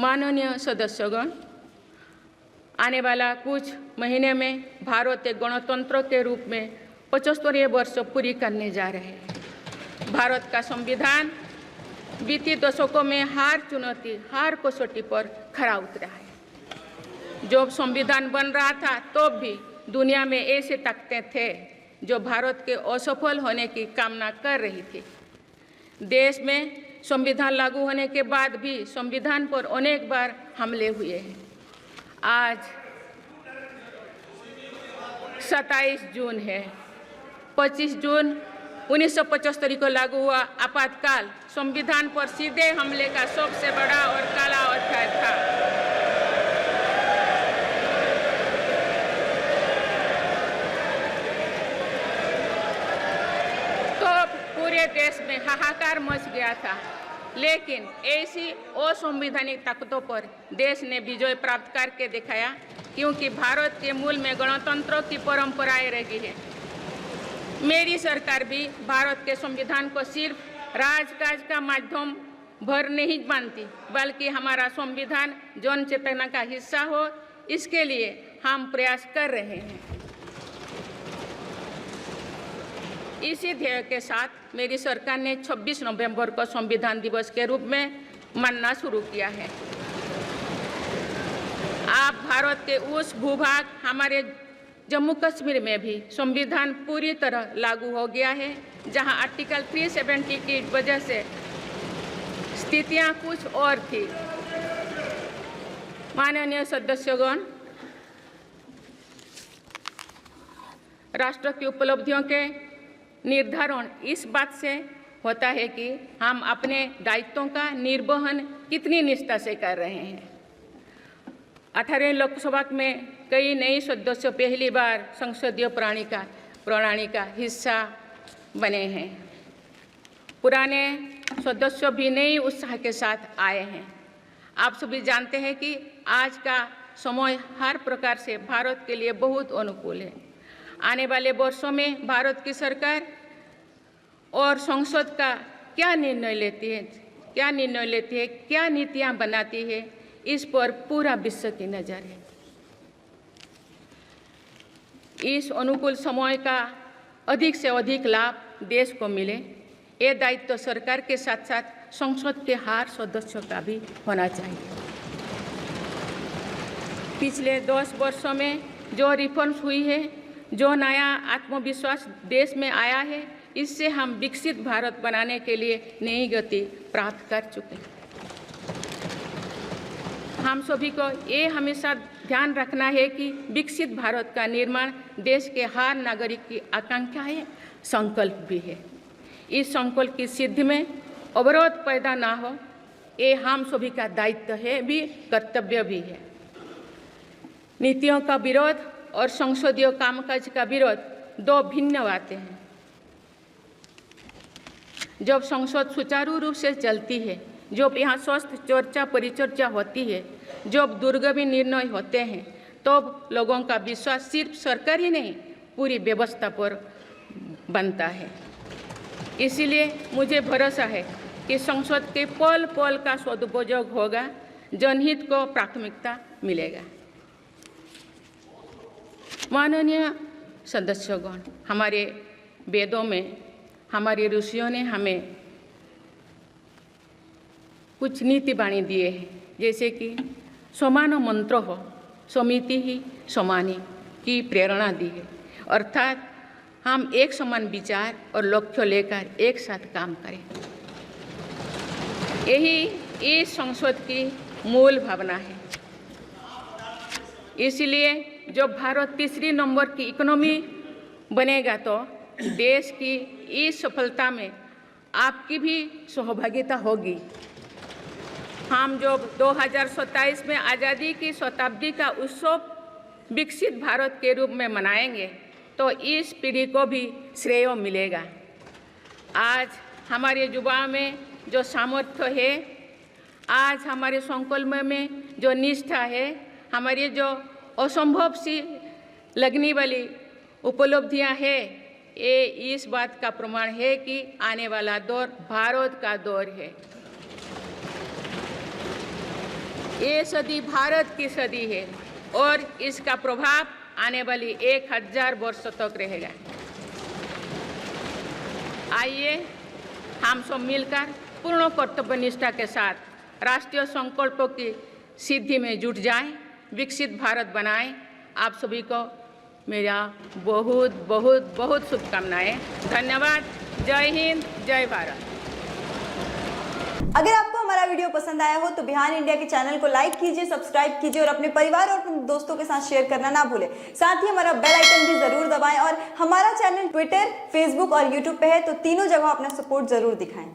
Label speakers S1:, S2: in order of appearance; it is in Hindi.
S1: माननीय सदस्यगण, आने वाला कुछ महीने में भारत एक गणतंत्र के रूप में 75वें वर्ष पूरी करने जा रहे हैं। भारत का संविधान बीते दशकों में हर कसौटी पर खरा उतरा है। जब संविधान बन रहा था तो भी दुनिया में ऐसे ताकतें थे जो भारत के असफल होने की कामना कर रही थी। देश में संविधान लागू होने के बाद भी संविधान पर अनेक बार हमले हुए हैं। आज 27 जून है। 25 जून 1975 को लागू हुआ आपातकाल संविधान पर सीधे हमले का सबसे बड़ा और काला अध्याय था। पूरे देश में हाहाकार मच गया था, लेकिन ऐसी असंवैधानिक ताकतों पर देश ने विजय प्राप्त करके दिखाया, क्योंकि भारत के मूल में गणतंत्र की परंपराएं रही है। मेरी सरकार भी भारत के संविधान को सिर्फ राजकाज का माध्यम भर नहीं मानती, बल्कि हमारा संविधान जन चेतना का हिस्सा हो, इसके लिए हम प्रयास कर रहे हैं। इसी ध्येय के साथ मेरी सरकार ने 26 नवंबर को संविधान दिवस के रूप में मानना शुरू किया है। अब भारत के उस भूभाग हमारे जम्मू कश्मीर में भी संविधान पूरी तरह लागू हो गया है, जहां आर्टिकल 370 की वजह से स्थितियां कुछ और थी। माननीय सदस्यगण, राष्ट्र की उपलब्धियों के निर्धारण इस बात से होता है कि हम अपने दायित्वों का निर्वहन कितनी निष्ठा से कर रहे हैं। 18वें लोकसभा में कई नए सदस्य पहली बार संसदीय प्रणाली का हिस्सा बने हैं। पुराने सदस्य भी नए उत्साह के साथ आए हैं। आप सभी जानते हैं कि आज का समय हर प्रकार से भारत के लिए बहुत अनुकूल है। आने वाले वर्षों में भारत की सरकार और संसद का क्या निर्णय लेती है, क्या नीतियां बनाती है, इस पर पूरा विश्व की नज़र है। इस अनुकूल समय का अधिक से अधिक लाभ देश को मिले, ये दायित्व सरकार के साथ साथ संसद के हर सदस्यों का भी होना चाहिए। पिछले 10 वर्षों में जो रिफॉर्म्स हुई है, जो नया आत्मविश्वास देश में आया है, इससे हम विकसित भारत बनाने के लिए नई गति प्राप्त कर चुके हैं। हम सभी को ये हमेशा ध्यान रखना है कि विकसित भारत का निर्माण देश के हर नागरिक की आकांक्षा है, संकल्प भी है। इस संकल्प की सिद्धि में अवरोध पैदा ना हो, ये हम सभी का दायित्व है भी, कर्तव्य भी है। नीतियों का विरोध और संसदीय कामकाज का विरोध दो भिन्न बातें हैं। जब संसद सुचारू रूप से चलती है, जब यहाँ स्वस्थ चर्चा परिचर्चा होती है, जब दूरगामी निर्णय होते हैं, तब लोगों का विश्वास सिर्फ सरकार ही नहीं, पूरी व्यवस्था पर बनता है। इसीलिए मुझे भरोसा है कि संसद के पल पल का सदुपयोग होगा, जनहित को प्राथमिकता मिलेगा। माननीय सदस्यगण, हमारे वेदों में हमारे ऋषियों ने हमें कुछ नीति वाणी दिए हैं, जैसे कि समान मंत्र हो समिति ही समानी की प्रेरणा दी है। अर्थात हम एक समान विचार और लक्ष्य लेकर एक साथ काम करें। यही इस संसद की मूल भावना है। इसलिए जब भारत तीसरी नंबर की इकोनॉमी बनेगा, तो देश की इस सफलता में आपकी भी सहभागिता होगी। हम जब 2027 में आज़ादी की शताब्दी का उत्सव विकसित भारत के रूप में मनाएंगे, तो इस पीढ़ी को भी श्रेय मिलेगा। आज हमारे युवाओं में जो सामर्थ्य है, आज हमारे संकल्प में जो निष्ठा है, हमारी जो असंभव सी लगने वाली उपलब्धियां हैं, ये इस बात का प्रमाण है कि आने वाला दौर भारत का दौर है। ये सदी भारत की सदी है और इसका प्रभाव आने वाली 1000 वर्षों तक रहेगा। आइए हम सब मिलकर पूर्ण कर्तव्यनिष्ठा के साथ राष्ट्रीय संकल्पों की सिद्धि में जुट जाएं, विकसित भारत बनाएं। आप सभी को मेरा बहुत बहुत बहुत शुभकामनाएं। धन्यवाद। जय हिंद, जय भारत।
S2: अगर आपको हमारा वीडियो पसंद आया हो तो बिहान इंडिया के चैनल को लाइक कीजिए, सब्सक्राइब कीजिए और अपने परिवार और अपने दोस्तों के साथ शेयर करना ना भूलें। साथ ही हमारा बेल आइकन भी जरूर दबाएं और हमारा चैनल ट्विटर, फेसबुक और यूट्यूब पे है, तो तीनों जगह अपना सपोर्ट जरूर दिखाएं।